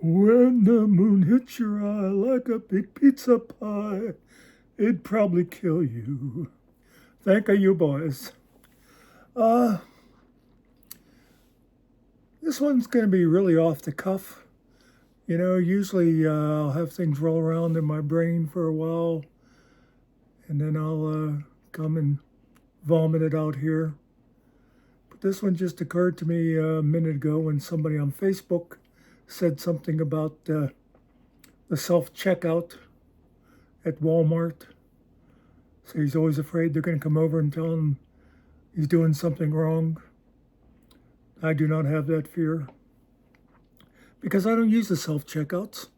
When the moon hits your eye like a big pizza pie, it'd probably kill you. Thank you, boys. Uh, this one's going to be really off the cuff. You know, usually I'll have things roll around in my brain for a while, and then I'll come and vomit it out here. But this one just occurred to me a minute ago when somebody on Facebook said something about the self-checkout at Walmart. So he's always afraid they're going to come over and tell him he's doing something wrong. I do not have that fear because I don't use the self-checkouts.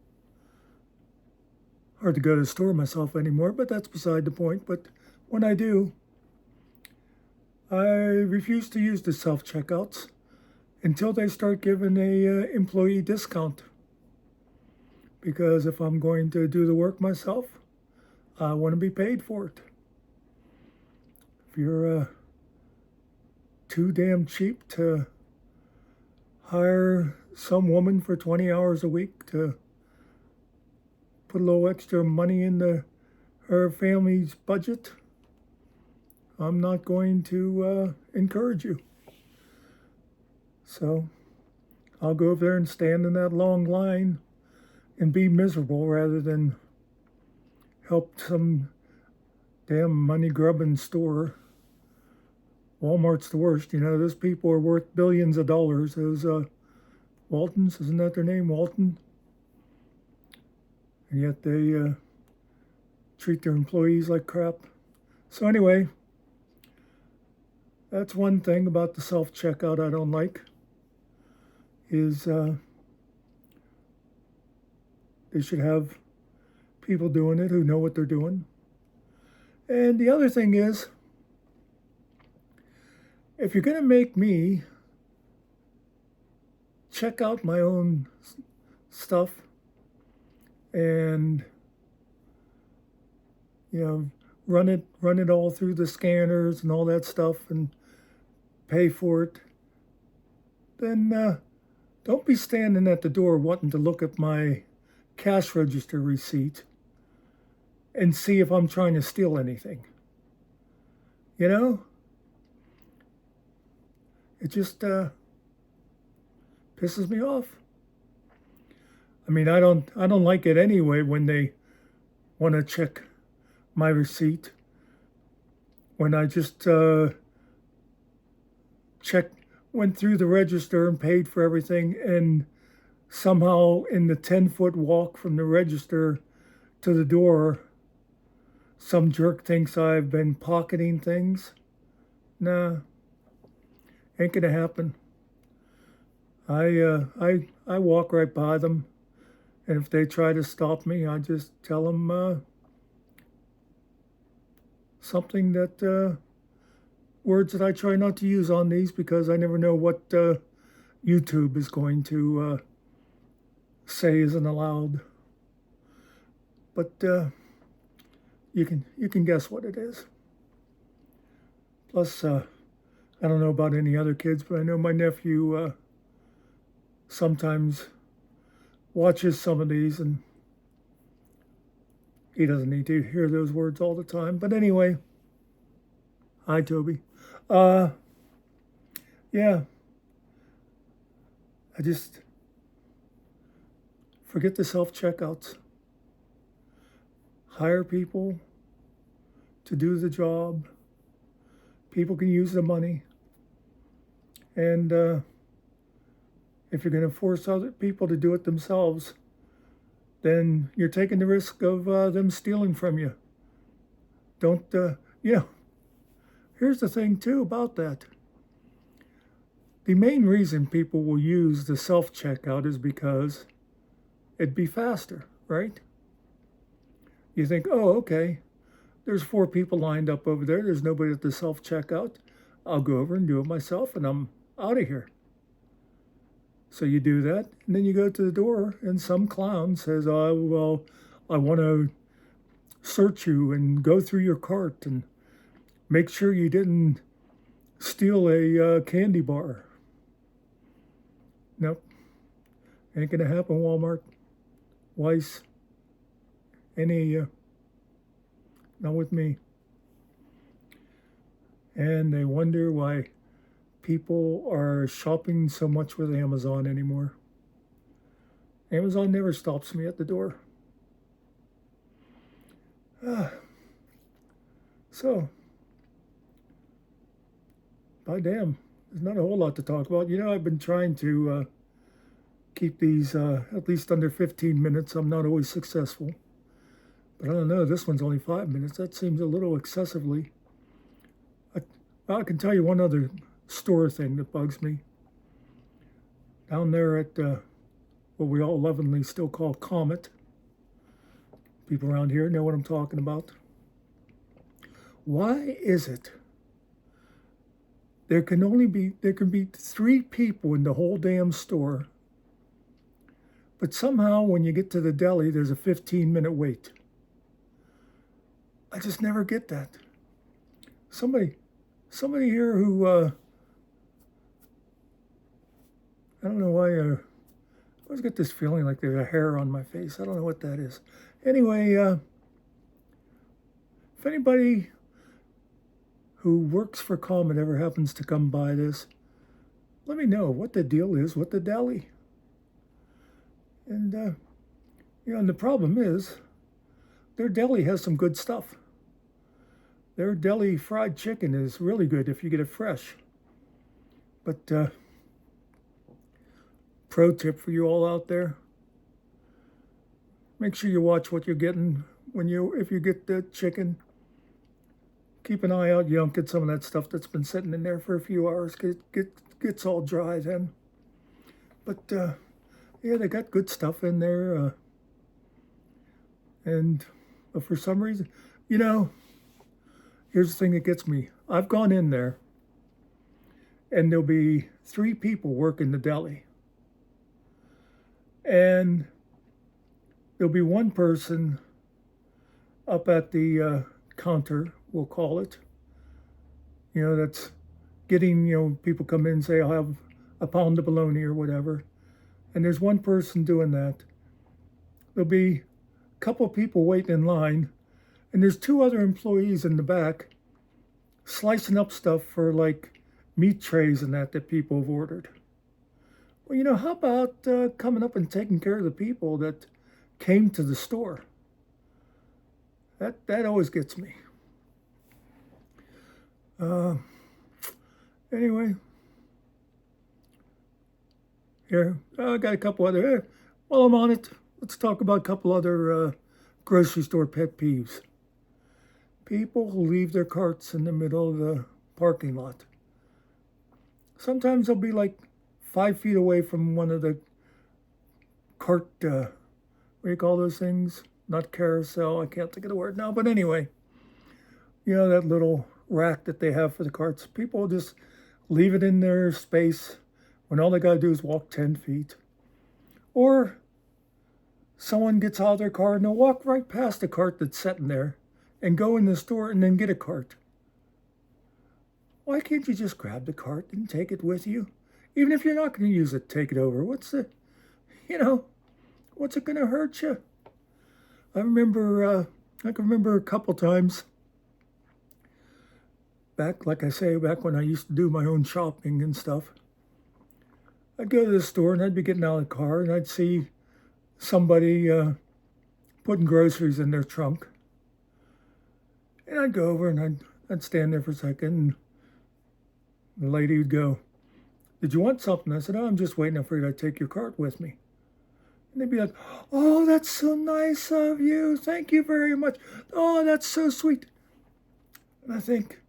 Hard to go to the store myself anymore, but that's beside the point. But when I do, I refuse to use the self-checkouts until they start giving a employee discount. Because if I'm going to do the work myself, I want to be paid for it. If you're too damn cheap to hire some woman for 20 hours a week to put a little extra money in her family's budget, I'm not going to encourage you. So I'll go over there and stand in that long line and be miserable rather than help some damn money-grubbing store. Walmart's the worst. You know, those people are worth billions of dollars. Those Waltons, isn't that their name, Walton? And yet they treat their employees like crap. So anyway, that's one thing about the self-checkout I don't like, is they should have people doing it who know what they're doing. And the other thing is, if you're going to make me check out my own stuff and, you know, run it all through the scanners and all that stuff and pay for it, then don't be standing at the door wanting to look at my cash register receipt and see if I'm trying to steal anything. You know? It just pisses me off. I mean, I don't like it anyway when they want to check my receipt. When I just went through the register and paid for everything, and somehow in the 10-foot walk from the register to the door, some jerk thinks I've been pocketing things. Nah. Ain't gonna happen. I walk right by them, and if they try to stop me, I just tell them something that words that I try not to use on these because I never know what YouTube is going to say isn't allowed. But you can guess what it is. Plus. I don't know about any other kids, but I know my nephew sometimes watches some of these, and he doesn't need to hear those words all the time. But anyway, hi, Toby. Yeah, I just forget the self-checkouts. Hire people to do the job. People can use the money. And if you're going to force other people to do it themselves, then you're taking the risk of them stealing from you. Don't, here's the thing too about that. The main reason people will use the self-checkout is because it'd be faster, right? You think, oh, okay, there's 4 people lined up over there. There's nobody at the self-checkout. I'll go over and do it myself, and I'm out of here. So you do that, and then you go to the door, and some clown says, oh, well, I want to search you and go through your cart and make sure you didn't steal a candy bar. Nope. Ain't gonna happen, Walmart, Weiss, any, not with me. And they wonder why people are shopping so much with Amazon anymore. Amazon never stops me at the door. So, by damn, there's not a whole lot to talk about. I've been trying to keep these at least under 15 minutes. I'm not always successful. But I don't know, this one's only 5 minutes. That seems a little excessively. I can tell you one other store thing that bugs me. Down there at what we all lovingly still call Comet. People around here know what I'm talking about. Why is it there can be 3 people in the whole damn store, but somehow when you get to the deli, there's a 15-minute wait? I just never get that. Somebody here who I don't know why I always get this feeling like there's a hair on my face. I don't know what that is. Anyway, if anybody who works for Comet ever happens to come by this, let me know what the deal is with the deli. And and the problem is, their deli has some good stuff. Their deli fried chicken is really good if you get it fresh. But pro tip for you all out there: make sure you watch what you're getting if you get the chicken. Keep an eye out. You don't get some of that stuff that's been sitting in there for a few hours. Gets all dry then. But they got good stuff in there. But for some reason, here's the thing that gets me. I've gone in there, and there'll be 3 people working the deli. And there'll be one person up at the counter, we'll call it, that's getting, people come in and say, I'll have a pound of bologna or whatever. And there's one person doing that. There'll be a couple people waiting in line, and there's 2 other employees in the back slicing up stuff for like meat trays and that people have ordered. Well, how about coming up and taking care of the people that came to the store? That always gets me. Anyway, here I got a couple other. While I'm on it, let's talk about a couple other grocery store pet peeves. People who leave their carts in the middle of the parking lot. Sometimes they'll be like 5 feet away from one of the cart. What do you call those things? Not carousel. I can't think of the word now. But anyway, that little rack that they have for the carts. People just leave it in their space when all they got to do is walk 10 feet. Or someone gets out of their car and they'll walk right past the cart that's sitting there and go in the store and then get a cart. Why can't you just grab the cart and take it with you? Even if you're not going to use it, take it over. What's it going to hurt you? I can remember a couple times back when I used to do my own shopping and stuff. I'd go to the store and I'd be getting out of the car and I'd see somebody putting groceries in their trunk. And I'd go over and I'd stand there for a second, and the lady would go, "Did you want something?" I said, "Oh, I'm just waiting for you to take your cart with me." And they'd be like, "Oh, that's so nice of you. Thank you very much. Oh, that's so sweet." And I think,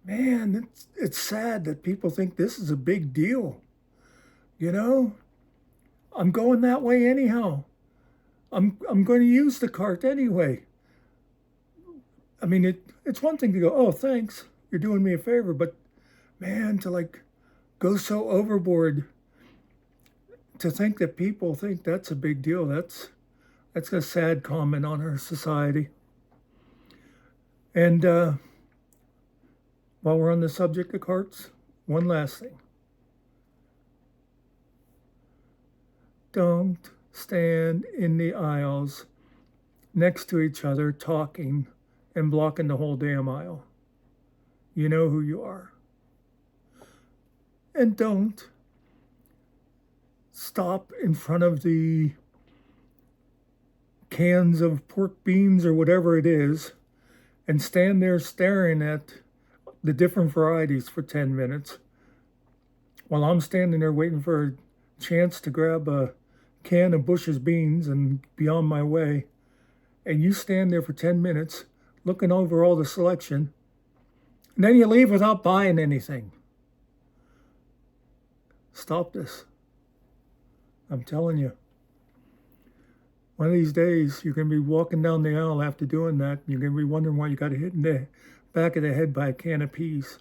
man, it's sad that people think this is a big deal. I'm going that way anyhow. I'm going to use the cart anyway. I mean, it's one thing to go, "Oh, thanks, you're doing me a favor," but man, to go so overboard, to think that people think that's a big deal, that's a sad comment on our society. And while we're on the subject of carts, one last thing. don't stand in the aisles next to each other talking and blocking the whole damn aisle. You know who you are. And don't stop in front of the cans of pork beans or whatever it is and stand there staring at the different varieties for 10 minutes while I'm standing there waiting for a chance to grab a can of Bush's beans and be on my way. And you stand there for 10 minutes looking over all the selection, and then you leave without buying anything. Stop this. I'm telling you. One of these days, you're going to be walking down the aisle after doing that, and you're going to be wondering why you got hit in the back of the head by a can of peas.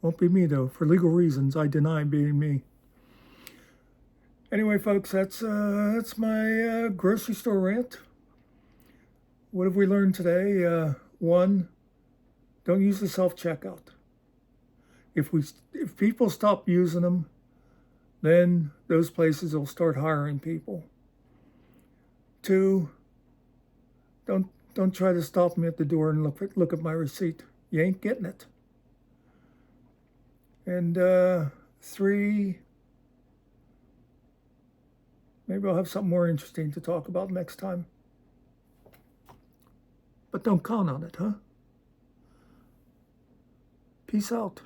Won't be me, though. For legal reasons, I deny being me. Anyway, folks, that's my grocery store rant. What have we learned today? One, don't use the self-checkout. If people stop using them, then those places will start hiring people. Two, don't try to stop me at the door and look at my receipt. You ain't getting it. And three, maybe I'll have something more interesting to talk about next time. But don't count on it, huh? Peace out.